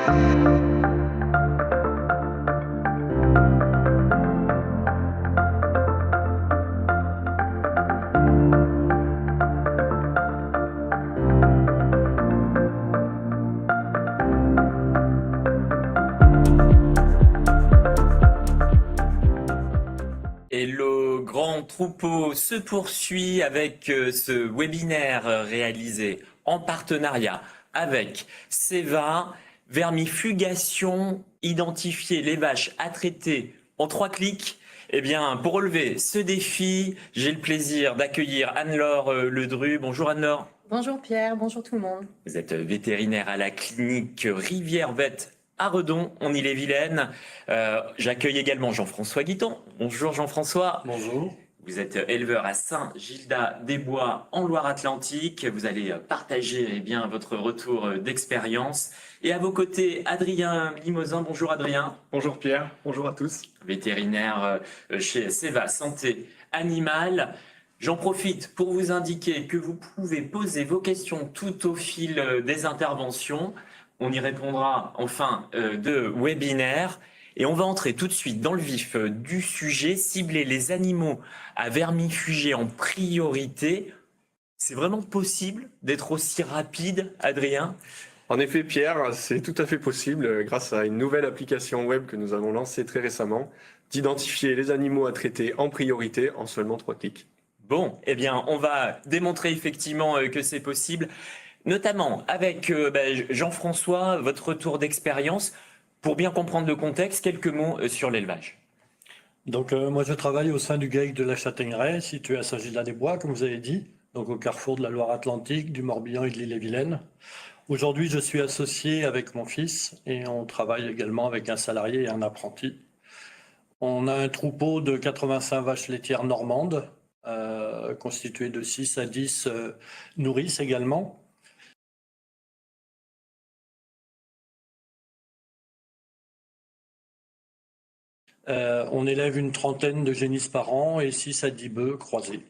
Et le grand troupeau se poursuit avec ce webinaire réalisé en partenariat avec Seva, vermifugation, identifier les vaches à traiter en 3 clics. Eh bien, pour relever ce défi, j'ai le plaisir d'accueillir Anne-Laure Ledru. Bonjour Anne-Laure. Bonjour Pierre, bonjour tout le monde. Vous êtes vétérinaire à la clinique Rivière Vet à Redon, en Ille-et-Vilaine. J'accueille également Jean-François Guiton. Bonjour Jean-François. Bonjour. Vous êtes éleveur à Saint-Gildas-des-Bois en Loire-Atlantique. Vous allez partager bien votre retour d'expérience. Et à vos côtés, Adrien Limousin. Bonjour Adrien. Bonjour Pierre, bonjour à tous. Vétérinaire chez Seva Santé Animale. J'en profite pour vous indiquer que vous pouvez poser vos questions tout au fil des interventions. On y répondra en fin de webinaire. Et on va entrer tout de suite dans le vif du sujet, cibler les animaux à vermifuger en priorité. C'est vraiment possible d'être aussi rapide, Adrien ? En effet Pierre, c'est tout à fait possible grâce à une nouvelle application web que nous avons lancée très récemment, d'identifier les animaux à traiter en priorité en seulement 3 clics. Bon, eh bien, on va démontrer effectivement que c'est possible, notamment avec Jean-François, votre retour d'expérience. Pour bien comprendre le contexte, quelques mots sur l'élevage. Donc moi je travaille au sein du GEIC de la Châtaigneraie, situé à Saint-Gildas-des-Bois, comme vous avez dit, donc au carrefour de la Loire-Atlantique, du Morbihan et de l'Ille-et-Vilaine. Aujourd'hui je suis associé avec mon fils et on travaille également avec un salarié et un apprenti. On a un troupeau de 85 vaches laitières normandes, constitué de 6 à 10 nourrices également. On élève une trentaine de génisses par an et 6 à 10 bœufs croisés.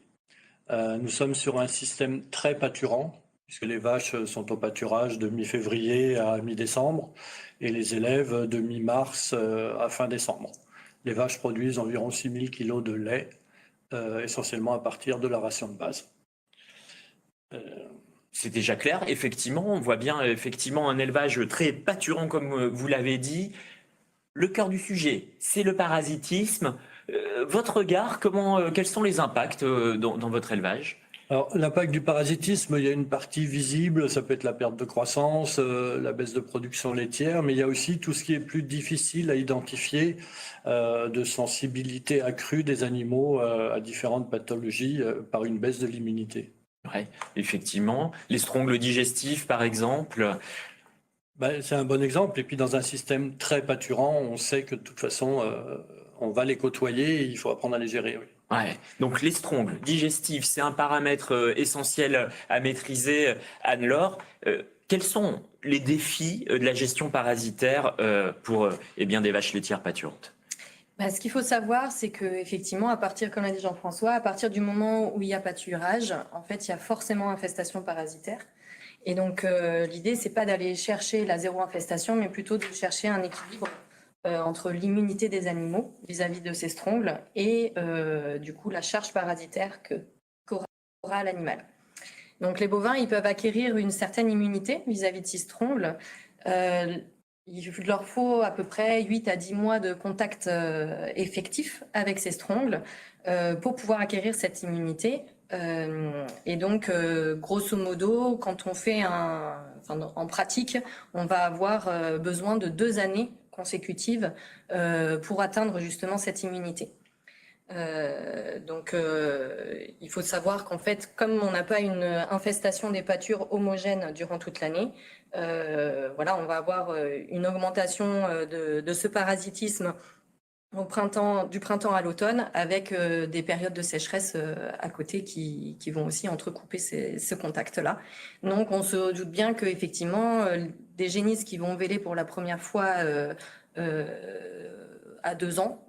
Nous sommes sur un système très pâturant, puisque les vaches sont au pâturage de mi-février à mi-décembre et les élèves de mi-mars à fin décembre. Les vaches produisent environ 6000 kg de lait, essentiellement à partir de la ration de base. C'est déjà clair, effectivement, on voit bien effectivement un élevage très pâturant comme vous l'avez dit. Le cœur du sujet, c'est le parasitisme. Votre regard, quels sont les impacts dans votre élevage ? Alors, l'impact du parasitisme, il y a une partie visible, ça peut être la perte de croissance, la baisse de production laitière, mais il y a aussi tout ce qui est plus difficile à identifier, de sensibilité accrue des animaux à différentes pathologies par une baisse de l'immunité. Oui, effectivement. Les strongles digestifs, par exemple. C'est un bon exemple. Et puis, dans un système très pâturant, on sait que de toute façon, on va les côtoyer et il faut apprendre à les gérer. Oui. Ouais. Donc, les strongles digestifs, c'est un paramètre essentiel à maîtriser. Anne-Laure, quels sont les défis de la gestion parasitaire pour des vaches laitières pâturantes ? Ce qu'il faut savoir, c'est que effectivement, comme l'a dit Jean-François, à partir du moment où il y a pâturage, en fait, il y a forcément infestation parasitaire. Et donc, l'idée, c'est pas d'aller chercher la zéro infestation, mais plutôt de chercher un équilibre entre l'immunité des animaux vis-à-vis de ces strongles et du coup la charge parasitaire qu'aura l'animal. Donc, les bovins, ils peuvent acquérir une certaine immunité vis-à-vis de ces strongles. Il leur faut à peu près 8 à 10 mois de contact effectif avec ces strongles pour pouvoir acquérir cette immunité. Et donc, grosso modo, quand on fait en pratique, on va avoir besoin de 2 années consécutives pour atteindre justement cette immunité. Donc, il faut savoir qu'en fait, comme on n'a pas une infestation des pâtures homogène durant toute l'année, on va avoir une augmentation de ce parasitisme du printemps à l'automne, avec des périodes de sécheresse à côté qui vont aussi entrecouper ce contact-là. Donc, on se doute bien qu'effectivement, des génisses qui vont véler pour la première fois à 2 ans,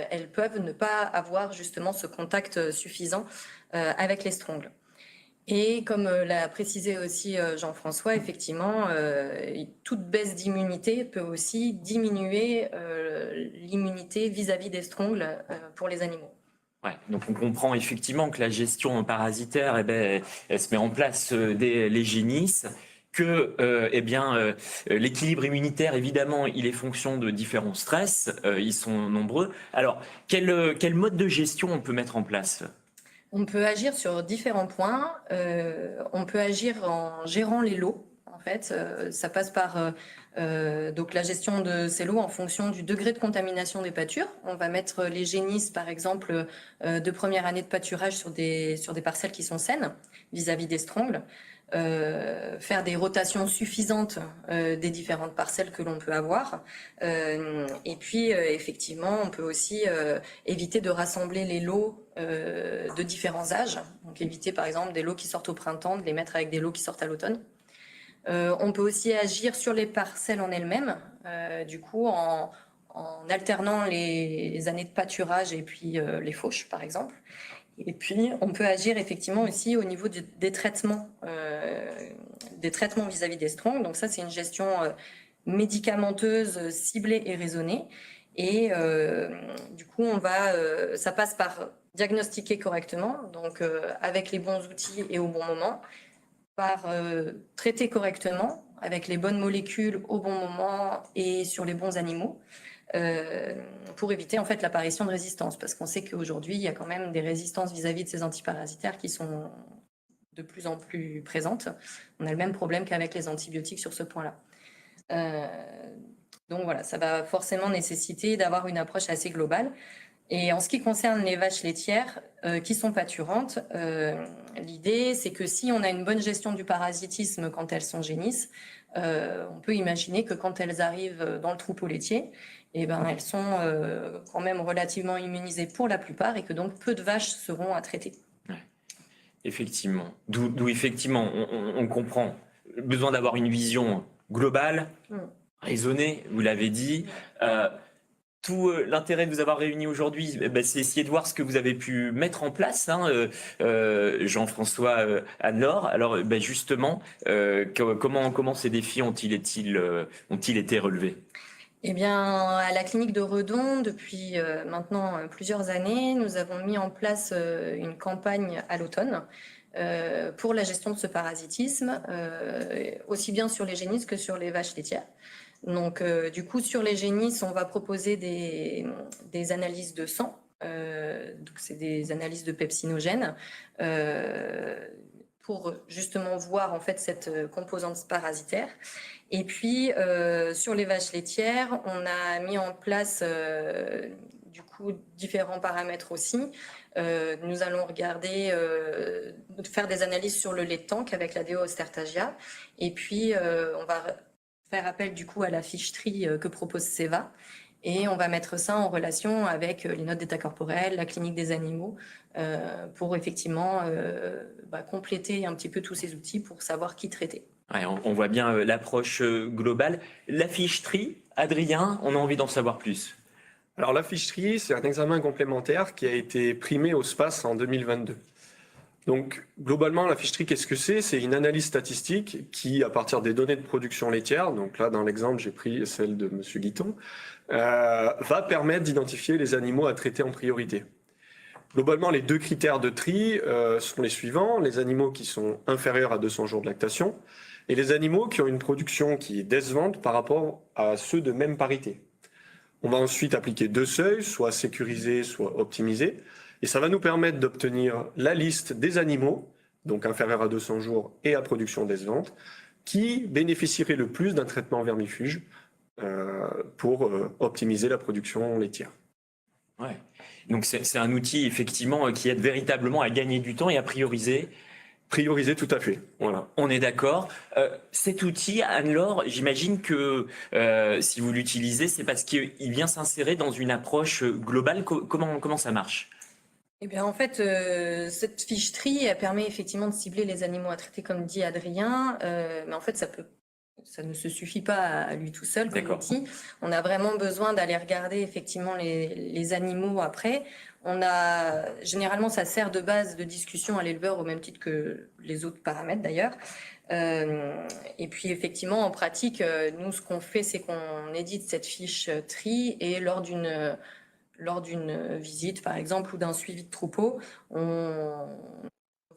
elles peuvent ne pas avoir justement ce contact suffisant avec les strongles. Et comme l'a précisé aussi Jean-François, effectivement, toute baisse d'immunité peut aussi diminuer l'immunité vis-à-vis des strongles pour les animaux. Ouais, donc on comprend effectivement que la gestion parasitaire, elle se met en place dès les génisses, que l'équilibre immunitaire, évidemment, il est fonction de différents stress, ils sont nombreux. Alors, quel mode de gestion on peut mettre en place? On peut agir sur différents points. On peut agir en gérant les lots. En fait, ça passe par donc la gestion de ces lots en fonction du degré de contamination des pâtures. On va mettre les génisses, par exemple, de première année de pâturage sur des parcelles qui sont saines vis-à-vis des strongles. Faire des rotations suffisantes des différentes parcelles que l'on peut avoir. Et puis, effectivement, on peut aussi éviter de rassembler les lots de différents âges. Donc, éviter, par exemple, des lots qui sortent au printemps, de les mettre avec des lots qui sortent à l'automne. On peut aussi agir sur les parcelles en elles-mêmes, du coup, en alternant les années de pâturage et puis les fauches, par exemple. Et puis, on peut agir effectivement aussi au niveau des traitements vis-à-vis des strongs. Donc ça, c'est une gestion médicamenteuse, ciblée et raisonnée. Et du coup, ça passe par diagnostiquer correctement, donc avec les bons outils et au bon moment, par traiter correctement avec les bonnes molécules au bon moment et sur les bons animaux. Pour éviter en fait l'apparition de résistance, parce qu'on sait qu'aujourd'hui il y a quand même des résistances vis-à-vis de ces antiparasitaires qui sont de plus en plus présentes. On a le même problème qu'avec les antibiotiques sur ce point-là. Donc voilà, ça va forcément nécessiter d'avoir une approche assez globale. Et en ce qui concerne les vaches laitières qui sont pâturantes, l'idée c'est que si on a une bonne gestion du parasitisme quand elles sont génisses, on peut imaginer que quand elles arrivent dans le troupeau laitier, elles sont quand même relativement immunisées pour la plupart et que donc peu de vaches seront à traiter. Ouais. Effectivement. D'où effectivement, on comprend le besoin d'avoir une vision globale, raisonnée, vous l'avez dit. Tout l'intérêt de vous avoir réunis aujourd'hui, c'est essayer de voir ce que vous avez pu mettre en place, Jean-François, Anne-Laure. Alors justement, comment ces défis ont-ils été relevés? Eh bien, à la clinique de Redon, depuis maintenant plusieurs années, nous avons mis en place une campagne à l'automne pour la gestion de ce parasitisme, aussi bien sur les génisses que sur les vaches laitières. Donc, du coup, sur les génisses, on va proposer des analyses de sang. Donc, c'est des analyses de pepsinogènes pour justement voir en fait cette composante parasitaire. Et puis, sur les vaches laitières, on a mis en place du coup différents paramètres aussi. Nous allons regarder, faire des analyses sur le lait de tank avec la Déostertagia. Et puis, on va faire appel du coup à la fiche-tri que propose Seva. Et on va mettre ça en relation avec les notes d'état corporel, la clinique des animaux, pour effectivement compléter un petit peu tous ces outils pour savoir qui traiter. Ouais, on voit bien l'approche globale. La fiche-tri, Adrien, on a envie d'en savoir plus. Alors la fiche-tri, c'est un examen complémentaire qui a été primé au SPAS en 2022. Donc globalement, la fiche-tri, qu'est-ce que c'est? C'est une analyse statistique qui, à partir des données de production laitière, donc là dans l'exemple j'ai pris celle de Monsieur Guiton, va permettre d'identifier les animaux à traiter en priorité. Globalement, les deux critères de tri sont les suivants: les animaux qui sont inférieurs à 200 jours de lactation et les animaux qui ont une production qui est décevante par rapport à ceux de même parité. On va ensuite appliquer deux seuils, soit sécurisés, soit optimisés, et ça va nous permettre d'obtenir la liste des animaux, donc inférieurs à 200 jours et à production décevante, qui bénéficieraient le plus d'un traitement vermifuge pour optimiser la production laitière. Ouais. Donc c'est un outil effectivement qui aide véritablement à gagner du temps et à prioriser. Prioriser, tout à fait. Voilà. On est d'accord. Cet outil, Anne-Laure, j'imagine que si vous l'utilisez, c'est parce qu'il vient s'insérer dans une approche globale. Comment ça marche? Eh bien, en fait, cette fiche-tri, elle permet effectivement de cibler les animaux à traiter, comme dit Adrien, mais en fait, ça peut ça ne se suffit pas à lui tout seul comme D'accord. outil. On a vraiment besoin d'aller regarder effectivement les animaux après. Généralement, ça sert de base de discussion à l'éleveur au même titre que les autres paramètres d'ailleurs. Et puis effectivement, en pratique, nous, ce qu'on fait, c'est qu'on édite cette fiche tri et lors d'une visite, par exemple, ou d'un suivi de troupeau, on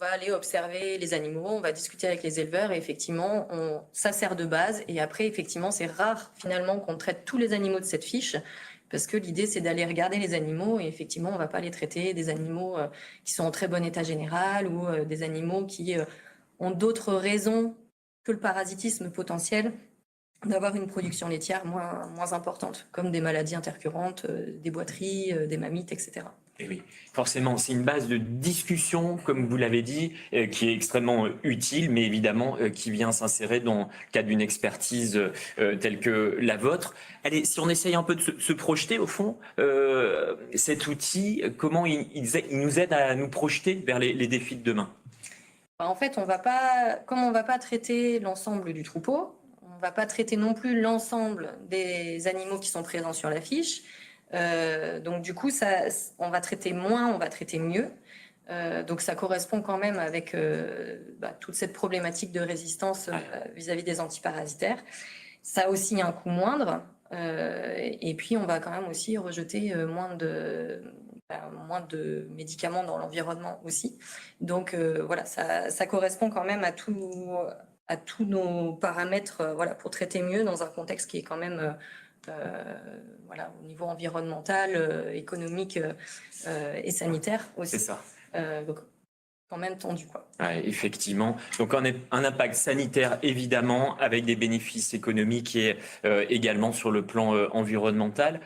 va aller observer les animaux, on va discuter avec les éleveurs et effectivement, ça sert de base. Et après, effectivement, c'est rare finalement qu'on traite tous les animaux de cette fiche parce que l'idée, c'est d'aller regarder les animaux et effectivement, on ne va pas les traiter des animaux qui sont en très bon état général ou des animaux qui ont d'autres raisons que le parasitisme potentiel d'avoir une production laitière moins importante, comme des maladies intercurrentes, des boiteries, des mammites, etc. Et oui, forcément, c'est une base de discussion, comme vous l'avez dit, qui est extrêmement utile, mais évidemment qui vient s'insérer dans le cadre d'une expertise telle que la vôtre. Allez, si on essaye un peu de se projeter au fond, cet outil, comment il nous aide à nous projeter vers les défis de demain? En fait, comme on va pas traiter l'ensemble du troupeau, on va pas traiter non plus l'ensemble des animaux qui sont présents sur la fiche. Donc du coup, on va traiter moins, on va traiter mieux. Donc ça correspond quand même avec toute cette problématique de résistance vis-à-vis des antiparasitaires. Ça a aussi un coût moindre. Et puis on va quand même aussi rejeter moins de médicaments dans l'environnement aussi. Donc voilà, ça correspond quand même à tous nos paramètres pour traiter mieux dans un contexte qui est quand même au niveau environnemental, économique et sanitaire aussi. C'est ça. Donc quand même tendu, quoi. Ouais, effectivement. Donc un impact sanitaire évidemment, avec des bénéfices économiques et également sur le plan environnemental.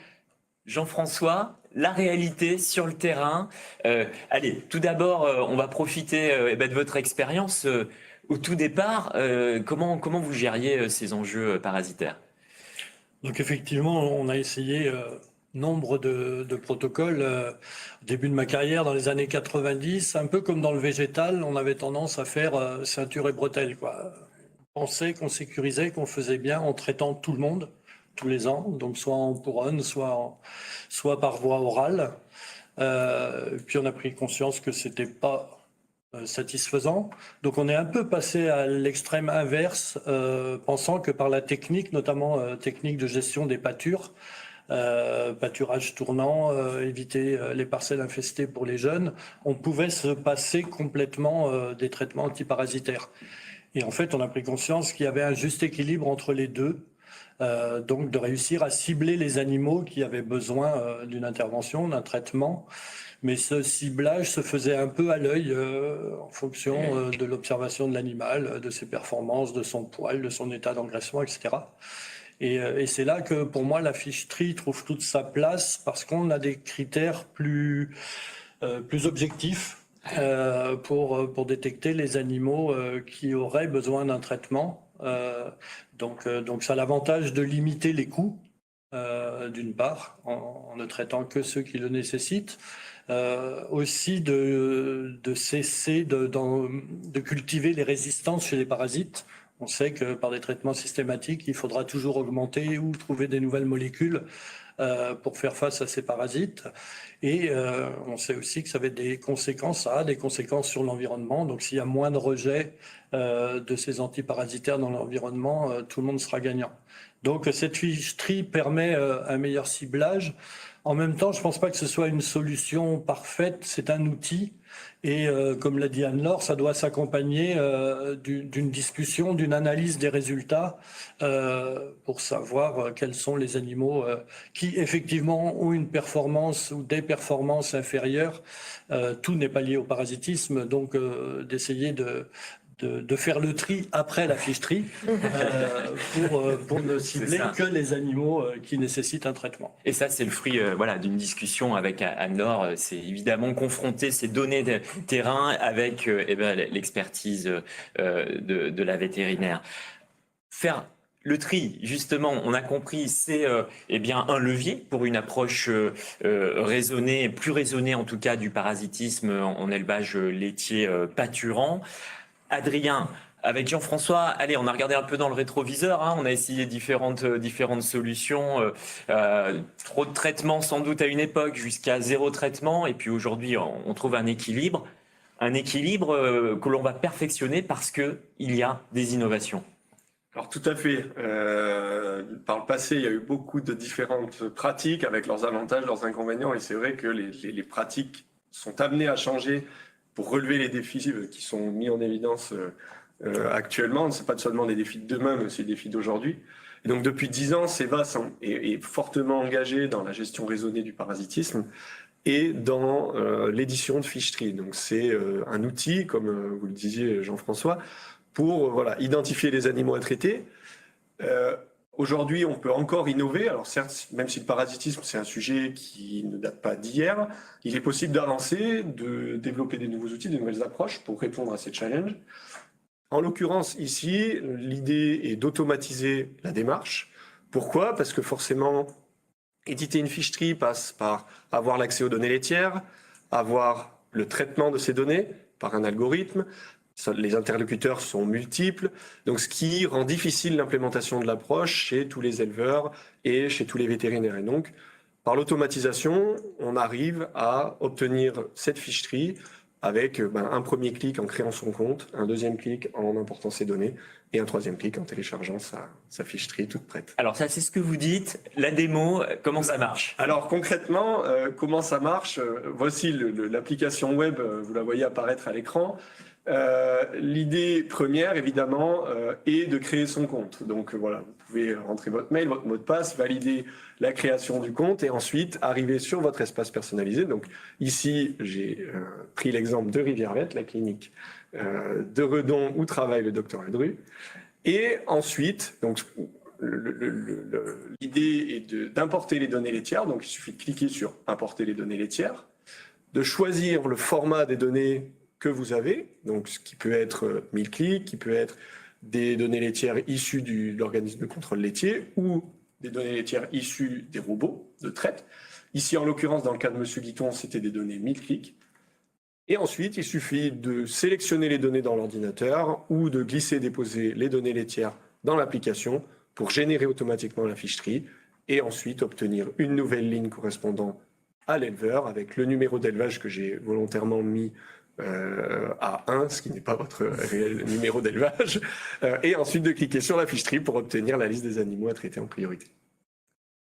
Jean-François, la réalité sur le terrain. Allez, tout d'abord, on va profiter de votre expérience. Au tout départ, comment vous gériez ces enjeux parasitaires? Donc effectivement, on a essayé nombre de protocoles. Au début de ma carrière, dans les années 90, un peu comme dans le végétal, on avait tendance à faire ceinture et bretelles, quoi. On pensait qu'on sécurisait, qu'on faisait bien en traitant tout le monde, tous les ans, donc soit en couronne, soit par voie orale. Puis on a pris conscience que c'était pas satisfaisant. Donc on est un peu passé à l'extrême inverse, pensant que par la technique, notamment technique de gestion des pâtures, pâturage tournant, éviter les parcelles infestées pour les jeunes, on pouvait se passer complètement des traitements antiparasitaires. Et en fait, on a pris conscience qu'il y avait un juste équilibre entre les deux, donc de réussir à cibler les animaux qui avaient besoin d'une intervention, d'un traitement. Mais ce ciblage se faisait un peu à l'œil en fonction de l'observation de l'animal, de ses performances, de son poil, de son état d'engraissement, etc. Et c'est là que pour moi la fiche tri trouve toute sa place parce qu'on a des critères plus objectifs pour détecter les animaux qui auraient besoin d'un traitement. Donc ça a l'avantage de limiter les coûts. D'une part, en ne traitant que ceux qui le nécessitent, aussi de cesser de cultiver les résistances chez les parasites. On sait que par des traitements systématiques, il faudra toujours augmenter ou trouver des nouvelles molécules pour faire face à ces parasites. Et on sait aussi que ça a des conséquences sur l'environnement. Donc s'il y a moins de rejet de ces antiparasitaires dans l'environnement, tout le monde sera gagnant. Donc cette fiche tri permet un meilleur ciblage. En même temps, je ne pense pas que ce soit une solution parfaite, c'est un outil. Et comme l'a dit Anne-Laure, ça doit s'accompagner d'une discussion, d'une analyse des résultats pour savoir quels sont les animaux qui effectivement ont une performance ou des performances inférieures. Tout n'est pas lié au parasitisme, donc d'essayer de faire le tri après la fiche tri pour ne cibler que les animaux qui nécessitent un traitement. Et ça, c'est le fruit d'une discussion avec Anne-Laure. C'est évidemment confronter ces données de terrain avec l'expertise de la vétérinaire. Faire le tri, justement, on a compris, c'est un levier pour une approche raisonnée, plus raisonnée en tout cas du parasitisme en élevage laitier pâturant. Adrien, Avec Jean-François, allez, on a regardé un peu dans le rétroviseur, hein, on a essayé différentes solutions, trop de traitements sans doute à une époque, jusqu'à 0 traitement, et puis aujourd'hui on trouve un équilibre que l'on va perfectionner parce qu'il y a des innovations. Alors tout à fait. Par le passé, il y a eu beaucoup de différentes pratiques avec leurs avantages, leurs inconvénients, et c'est vrai que les pratiques sont amenées à changer pour relever les défis qui sont mis en évidence actuellement. Ce n'est pas seulement des défis de demain, mais aussi des défis d'aujourd'hui. Et donc depuis 10 ans, Cevas est fortement engagé dans la gestion raisonnée du parasitisme et dans l'édition de fiches-tri. Donc c'est un outil, comme vous le disiez Jean-François, pour identifier les animaux à traiter. Aujourd'hui, on peut encore innover. Alors certes, même si le parasitisme, c'est un sujet qui ne date pas d'hier, il est possible d'avancer, de développer des nouveaux outils, de nouvelles approches pour répondre à ces challenges. En l'occurrence, ici, l'idée est d'automatiser la démarche. Pourquoi ? Parce que forcément, éditer une fiche-tri passe par avoir l'accès aux données laitières, avoir le traitement de ces données par un algorithme. Les interlocuteurs sont multiples, donc ce qui rend difficile l'implémentation de l'approche chez tous les éleveurs et chez tous les vétérinaires. Et donc, par l'automatisation, on arrive à obtenir cette fiche-tri avec un premier clic en créant son compte, un deuxième clic en important ses données et un troisième clic en téléchargeant sa fiche-tri toute prête. Alors ça, c'est ce que vous dites. La démo, comment ça marche ? Alors concrètement, comment ça marche ? Voici l'application web, vous la voyez apparaître à l'écran. L'idée première, évidemment, est de créer son compte. Donc voilà, vous pouvez rentrer votre mail, votre mot de passe, valider la création du compte et ensuite arriver sur votre espace personnalisé. Donc ici, j'ai pris l'exemple de Rivière-Vette, la clinique de Redon où travaille le docteur Ledru. Et ensuite, donc l'idée est d'importer les données laitières. Donc il suffit de cliquer sur importer les données laitières, de choisir le format des données que vous avez, donc ce qui peut être 1000 clics, qui peut être des données laitières issues de l'organisme de contrôle laitier ou des données laitières issues des robots de traite. Ici, en l'occurrence, dans le cas de M. Guiton, c'était des données 1000 clics. Et ensuite, il suffit de sélectionner les données dans l'ordinateur ou de glisser-déposer les données laitières dans l'application pour générer automatiquement la fiche-tri et ensuite obtenir une nouvelle ligne correspondant à l'éleveur avec le numéro d'élevage que j'ai volontairement mis à 1, ce qui n'est pas votre réel numéro d'élevage, et ensuite de cliquer sur la fiche-tri pour obtenir la liste des animaux à traiter en priorité.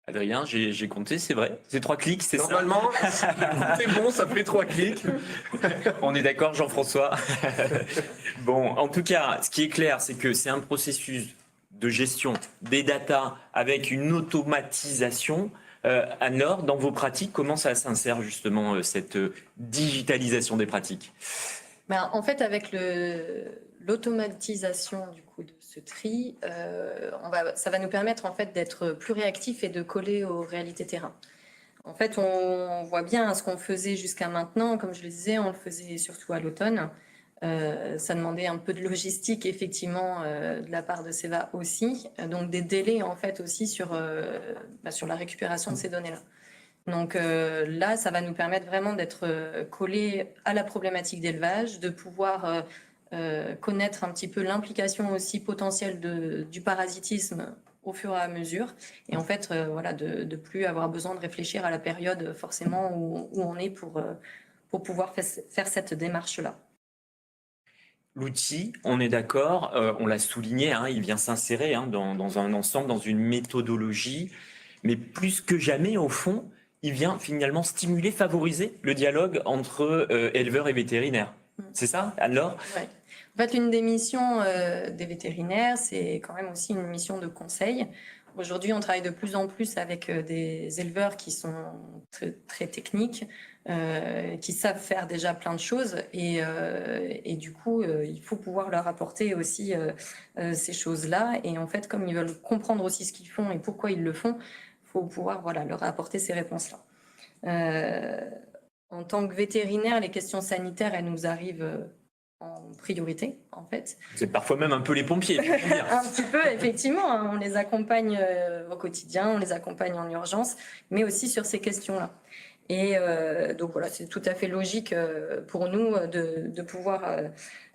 Adrien, j'ai compté, c'est vrai. C'est 3 clics, c'est ça ? Normalement, c'est bon, ça fait 3 clics. On est d'accord, Jean-François ? Bon, en tout cas, ce qui est clair, c'est que c'est un processus de gestion des datas avec une automatisation. Anne-Laure, dans vos pratiques, comment ça s'insère justement cette digitalisation des pratiques ? En fait, avec l'automatisation du coup de ce tri, ça va nous permettre en fait d'être plus réactifs et de coller aux réalités terrain. En fait, on voit bien ce qu'on faisait jusqu'à maintenant, comme je le disais, on le faisait surtout à l'automne. Ça demandait un peu de logistique, effectivement, de la part de Ceva aussi. Donc, des délais, en fait, aussi sur la récupération de ces données-là. Donc là, ça va nous permettre vraiment d'être collés à la problématique d'élevage, de pouvoir connaître un petit peu l'implication aussi potentielle du parasitisme au fur et à mesure. Et en fait, de plus avoir besoin de réfléchir à la période forcément où on est pour pouvoir faire cette démarche-là. L'outil, on est d'accord, on l'a souligné, hein, il vient s'insérer dans un ensemble, dans une méthodologie, mais plus que jamais, au fond, il vient finalement stimuler, favoriser le dialogue entre éleveurs et vétérinaires. C'est ça, Anne-Laure ? Ouais. En fait, l'une des missions des vétérinaires, c'est quand même aussi une mission de conseil. Aujourd'hui, on travaille de plus en plus avec des éleveurs qui sont très, très techniques, qui savent faire déjà plein de choses et du coup, il faut pouvoir leur apporter aussi ces choses-là. Et en fait, comme ils veulent comprendre aussi ce qu'ils font et pourquoi ils le font, il faut pouvoir leur apporter ces réponses-là. En tant que vétérinaire, les questions sanitaires, elles nous arrivent en priorité, en fait. C'est parfois même un peu les pompiers. Un petit peu, effectivement. Hein, on les accompagne au quotidien, on les accompagne en urgence, mais aussi sur ces questions-là. Et donc voilà, c'est tout à fait logique pour nous de pouvoir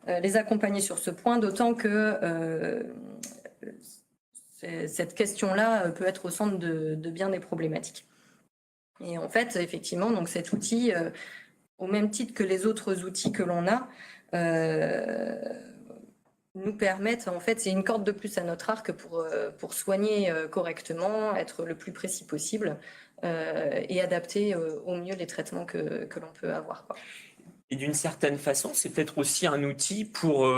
les accompagner sur ce point, d'autant que cette question-là peut être au centre de bien des problématiques. Et en fait, effectivement, donc cet outil, au même titre que les autres outils que l'on a, nous permettent, en fait, c'est une corde de plus à notre arc pour soigner correctement, être le plus précis possible et adapter au mieux les traitements que l'on peut avoir, quoi. Et d'une certaine façon, c'est peut-être aussi un outil pour,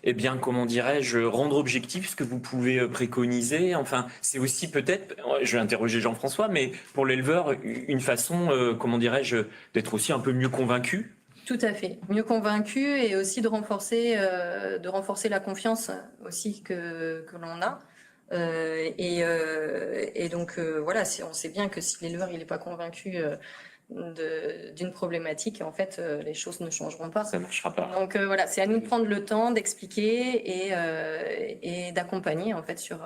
eh bien, comment dirais-je, rendre objectif ce que vous pouvez préconiser. Enfin, c'est aussi peut-être, je vais interroger Jean-François, mais pour l'éleveur, une façon, comment dirais-je, d'être aussi un peu mieux convaincu. Tout à fait. Mieux convaincu et aussi de renforcer la confiance aussi que l'on a. Et donc, voilà, on sait bien que si l'éleveur il n'est pas convaincu d'une problématique, en fait, les choses ne changeront pas. Ça ne marchera pas. Donc, voilà, c'est à nous de prendre le temps d'expliquer et d'accompagner, en fait, sur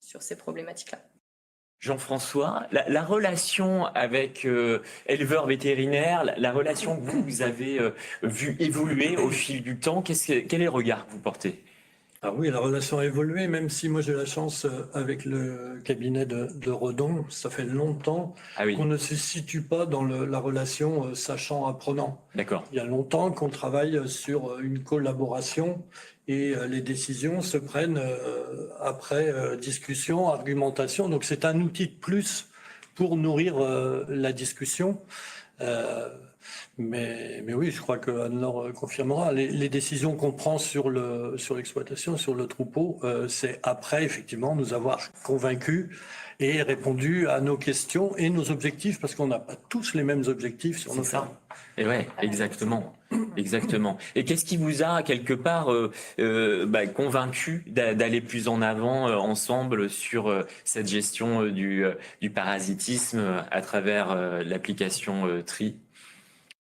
ces problématiques-là. Jean-François, la relation avec éleveurs vétérinaires, la relation que vous avez vue évoluer au fil du temps, quel est le regard que vous portez? Ah oui, la relation a évolué, même si moi j'ai la chance avec le cabinet de Redon, ça fait longtemps Ah oui, qu'on ne se situe pas dans la relation sachant-apprenant. d'accord. Il y a longtemps qu'on travaille sur une collaboration et les décisions se prennent après discussion, argumentation. Donc c'est un outil de plus pour nourrir la discussion. Mais oui, je crois que Anne-Laure confirmera. Les décisions qu'on prend sur l'exploitation, sur le troupeau, c'est après, effectivement, nous avoir convaincus et répondu à nos questions et nos objectifs, parce qu'on n'a pas tous les mêmes objectifs sur nos C'est fermes. ça. Et ouais, exactement. Exactement. Et qu'est-ce qui vous a, quelque part, convaincu d'aller plus en avant ensemble sur cette gestion du parasitisme à travers l'application TRI?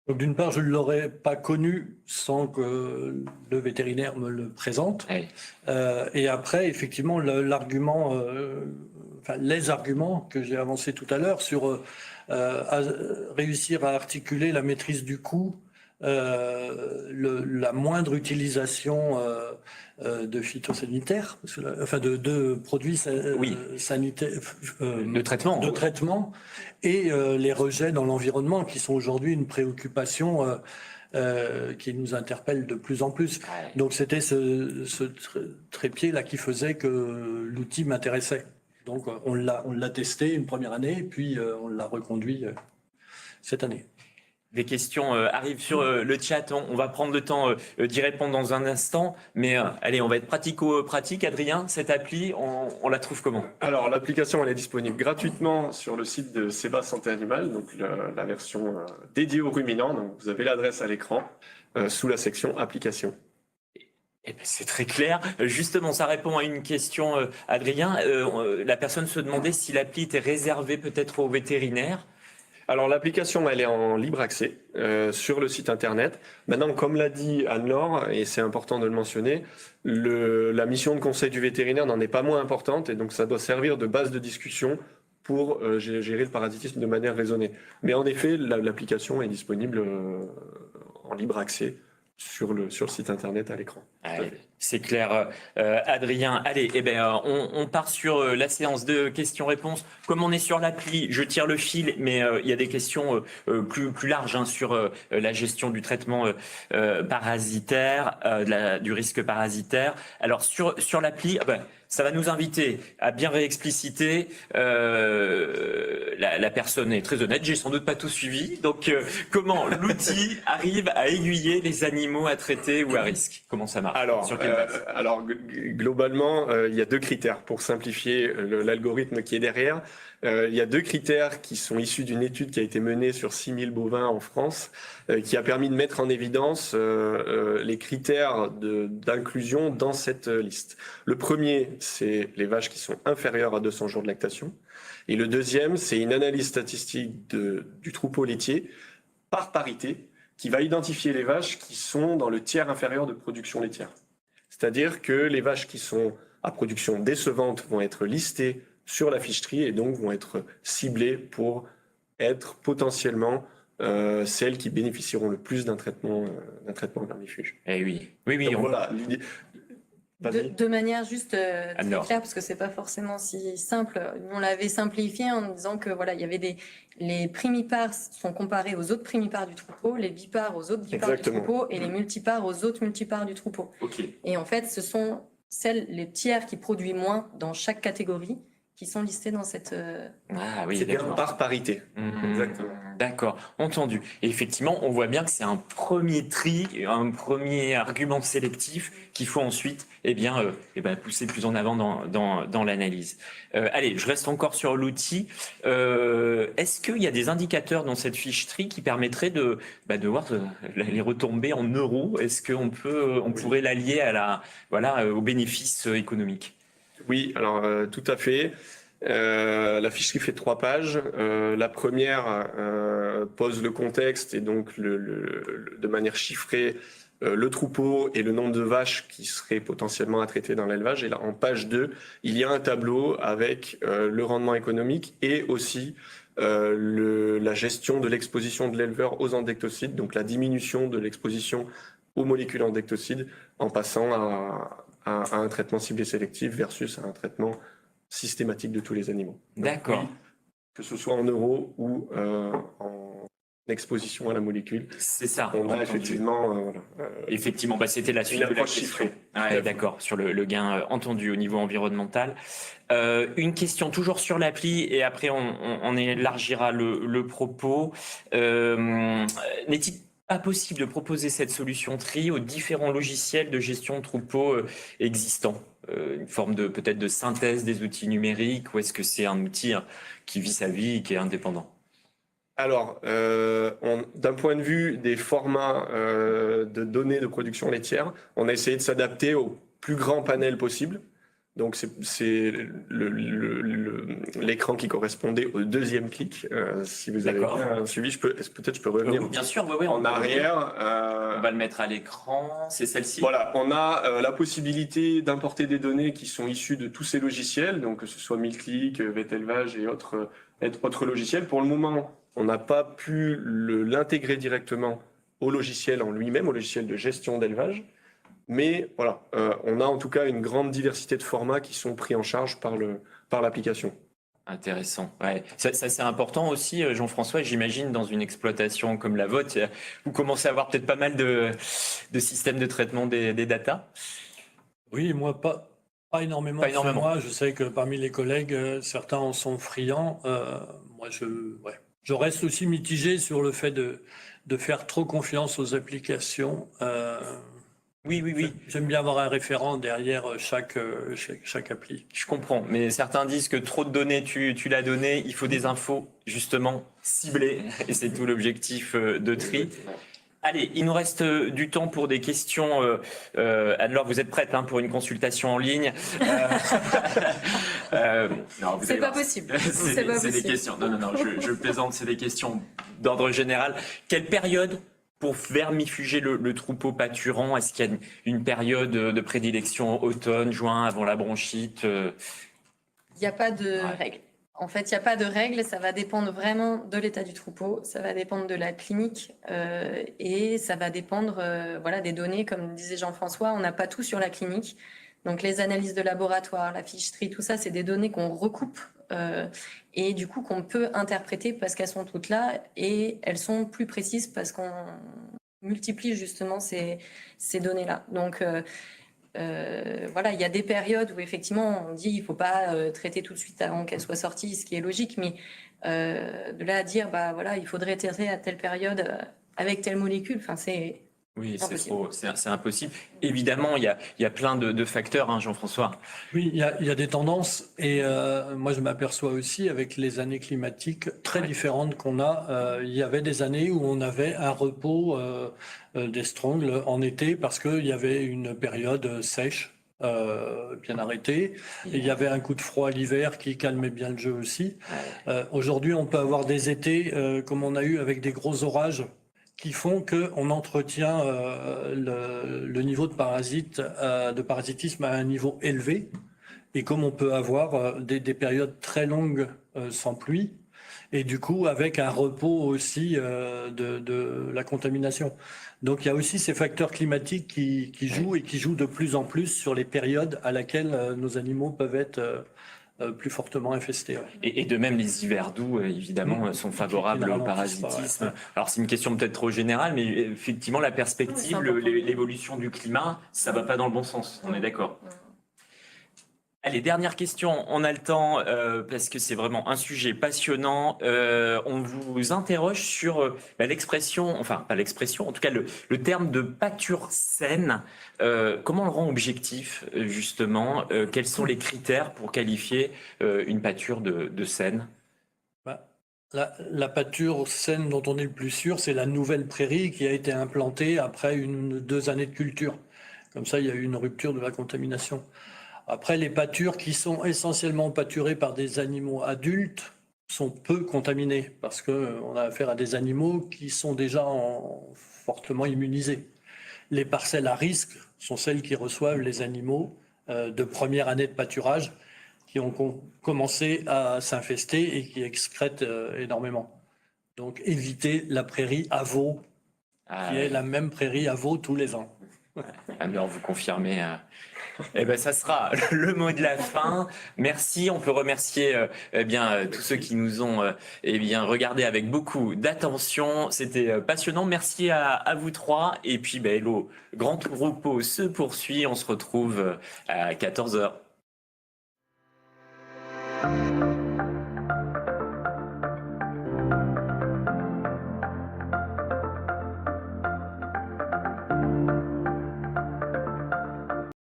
Donc d'une part, je ne l'aurais pas connu sans que le vétérinaire me le présente. Ouais. Et après, effectivement, l'argument, les arguments que j'ai avancés tout à l'heure sur réussir à articuler la maîtrise du coût, la moindre utilisation de phytosanitaires, de produits Oui. sanitaires, Le traitement. de traitement, et les rejets dans l'environnement qui sont aujourd'hui une préoccupation qui nous interpelle de plus en plus. Ouais. Donc c'était ce trépied-là qui faisait que l'outil m'intéressait. Donc on l'a testé une première année, puis on l'a reconduit cette année. Des questions arrivent sur le chat. On va prendre le temps d'y répondre dans un instant. Mais allez, on va être pratico-pratique. Adrien, cette appli, on la trouve comment? Alors, l'application, elle est disponible gratuitement sur le site de Seba Santé Animale, donc la version dédiée aux ruminants. Donc, vous avez l'adresse à l'écran sous la section application. Eh ben, c'est très clair. Justement, ça répond à une question, Adrien. La personne se demandait si l'appli était réservée peut-être aux vétérinaires. Alors, l'application, elle est en libre accès sur le site internet. Maintenant, comme l'a dit Anne-Laure, et c'est important de le mentionner, la mission de conseil du vétérinaire n'en est pas moins importante, et donc ça doit servir de base de discussion pour gérer le parasitisme de manière raisonnée. Mais en effet, l'application est disponible en libre accès sur le site internet à l'écran. Allez, c'est clair, Adrien. Allez, on part sur la séance de questions-réponses. Comme on est sur l'appli, je tire le fil, mais il y a des questions plus larges sur la gestion du traitement parasitaire, du risque parasitaire. Alors sur l'appli, ça va nous inviter à bien réexpliciter. La personne est très honnête, j'ai sans doute pas tout suivi. Donc, comment l'outil arrive à aiguiller les animaux à traiter ou à risque? Comment ça marche? Alors, globalement, il y a deux critères pour simplifier l'algorithme qui est derrière. Il y a deux critères qui sont issus d'une étude qui a été menée sur 6000 bovins en France, qui a permis de mettre en évidence les critères d'inclusion dans cette liste. Le premier, c'est les vaches qui sont inférieures à 200 jours de lactation. Et le deuxième, c'est une analyse statistique du troupeau laitier par parité qui va identifier les vaches qui sont dans le tiers inférieur de production laitière. C'est-à-dire que les vaches qui sont à production décevante vont être listées sur la fiche TRI et donc vont être ciblées pour être potentiellement celles qui bénéficieront le plus d'un traitement vermifuge. Eh oui, oui, oui. Donc voilà, l'idée. Vas-y. De manière juste très Alors. claire, parce que c'est pas forcément si simple. On l'avait simplifié en disant que voilà, il y avait les primipares sont comparés aux autres primipares du troupeau, les bipares aux autres bipares Exactement. du troupeau et les multipares aux autres multipares du troupeau. Ok. Et en fait, ce sont les tiers qui produisent moins dans chaque catégorie qui sont listés dans cette. Ah oui, C'est bien d'accord. par parité. Mmh, Exactement. D'accord, entendu. Et effectivement, on voit bien que c'est un premier tri, un premier argument sélectif qu'il faut ensuite pousser plus en avant dans l'analyse. Allez, je reste encore sur l'outil. Est-ce qu'il y a des indicateurs dans cette fiche tri qui permettraient de voir les retombées en euros? Est-ce qu'on pourrait l'allier aux bénéfices économiques? Oui, alors tout à fait. La ficherie fait 3 pages. La première pose le contexte et donc de manière chiffrée le troupeau et le nombre de vaches qui seraient potentiellement à traiter dans l'élevage. Et là, en page 2, il y a un tableau avec le rendement économique et aussi la gestion de l'exposition de l'éleveur aux endectocides, donc la diminution de l'exposition aux molécules endectocides en passant à un traitement ciblé sélectif versus un traitement systématique de tous les animaux. Donc, D'accord. oui, que ce soit en euros ou en exposition à la molécule. C'est ça. On a entendu. effectivement... Effectivement, c'était la suite une de la approche question. chiffrée. Ouais, d'accord, sur le gain entendu au niveau environnemental. Une question toujours sur l'appli et après on élargira le propos. N'est-il pas possible de proposer cette solution tri aux différents logiciels de gestion de troupeaux existants? Une forme peut-être de synthèse des outils numériques, ou est-ce que c'est un outil qui vit sa vie et qui est indépendant? Alors, d'un point de vue des formats de données de production laitière, on a essayé de s'adapter au plus grand panel possible. Donc, c'est l'écran qui correspondait au deuxième clic. Si vous avez bien suivi, peut-être je peux revenir Bien sûr, oui, en arrière. On va le mettre à l'écran, c'est celle-ci. Voilà, on a la possibilité d'importer des données qui sont issues de tous ces logiciels, donc que ce soit Milklick, Vetélevage et autres logiciels. Pour le moment, on n'a pas pu l'intégrer directement au logiciel en lui-même, au logiciel de gestion d'élevage. Mais voilà, on a en tout cas une grande diversité de formats qui sont pris en charge par l'application. Intéressant. Ouais. Ça c'est important aussi, Jean-François. J'imagine dans une exploitation comme la vôtre, vous commencez à avoir peut-être pas mal de systèmes de traitement des datas. Oui, moi, pas énormément. Pas énormément. Moi, je sais que parmi les collègues, certains en sont friands. Moi, je reste aussi mitigé sur le fait de faire trop confiance aux applications. Oui. J'aime bien avoir un référent derrière chaque appli. Je comprends, mais certains disent que trop de données, tu l'as donné, il faut des infos justement ciblées, et c'est tout l'objectif de tri. Allez, il nous reste du temps pour des questions. Anne-Laure, vous êtes prête pour une consultation en ligne? Non, C'est pas possible. C'est des questions. Non, je plaisante, c'est des questions d'ordre général. Quelle période pour vermifuger le troupeau pâturant? Est-ce qu'il y a une période de prédilection, automne, juin, avant la bronchite? Il n'y a pas de règle. En fait, il n'y a pas de règle. Ça va dépendre vraiment de l'état du troupeau. Ça va dépendre de la clinique et ça va dépendre des données. Comme disait Jean-François, on n'a pas tout sur la clinique. Donc, les analyses de laboratoire, la ficherie, tout ça, c'est des données qu'on recoupe et du coup qu'on peut interpréter parce qu'elles sont toutes là et elles sont plus précises parce qu'on multiplie justement ces données-là. Donc, il y a des périodes où effectivement on dit il faut pas traiter tout de suite avant qu'elle soit sortie, ce qui est logique, mais de là à dire il faudrait traiter à telle période avec telle molécule, c'est oui, c'est impossible. Évidemment, il y a plein de facteurs, Jean-François. Oui, il y a des tendances et moi je m'aperçois aussi avec les années climatiques très différentes qu'on a. Il y avait des années où on avait un repos des strongles en été parce qu'il y avait une période sèche. Bien arrêtée. Et il y avait un coup de froid l'hiver qui calmait bien le jeu aussi. Aujourd'hui, on peut avoir des étés comme on a eu avec des gros orages qui font qu'on entretient le niveau de parasitisme à un niveau élevé. Et comme on peut avoir des périodes très longues sans pluie, et du coup avec un repos aussi de la contamination. Donc il y a aussi ces facteurs climatiques qui jouent et qui jouent de plus en plus sur les périodes à laquelle nos animaux peuvent être plus fortement infestés. Ouais. Et de même, les hivers doux, évidemment, sont favorables au Qui ne ralentissent pas, parasitisme. ouais. Alors, c'est une question peut-être trop générale, mais effectivement, la perspective, Oui, c'est important. l'évolution du climat, ça va pas dans le bon sens. On est d'accord. Allez, dernière question, on a le temps parce que c'est vraiment un sujet passionnant. On vous interroge sur l'expression, enfin pas l'expression, en tout cas le terme de pâture saine. Comment on le rend objectif justement? Quels sont les critères pour qualifier une pâture de saine? Bah, la pâture saine dont on est le plus sûr, c'est la nouvelle prairie qui a été implantée après 2 années de culture. Comme ça, il y a eu une rupture de la contamination. Après, les pâtures qui sont essentiellement pâturées par des animaux adultes sont peu contaminées parce qu'on a affaire à des animaux qui sont déjà fortement immunisés. Les parcelles à risque sont celles qui reçoivent les animaux de première année de pâturage qui ont commencé à s'infester et qui excrètent énormément. Donc éviter la prairie à veau, qui est la même prairie à veau tous les ans. Alors vous confirmez. Eh ben, ça sera le mot de la fin. Merci. On peut remercier tous ceux qui nous ont regardé avec beaucoup d'attention. C'était passionnant. Merci à vous trois. Et puis, le grand repos se poursuit. On se retrouve à 14h.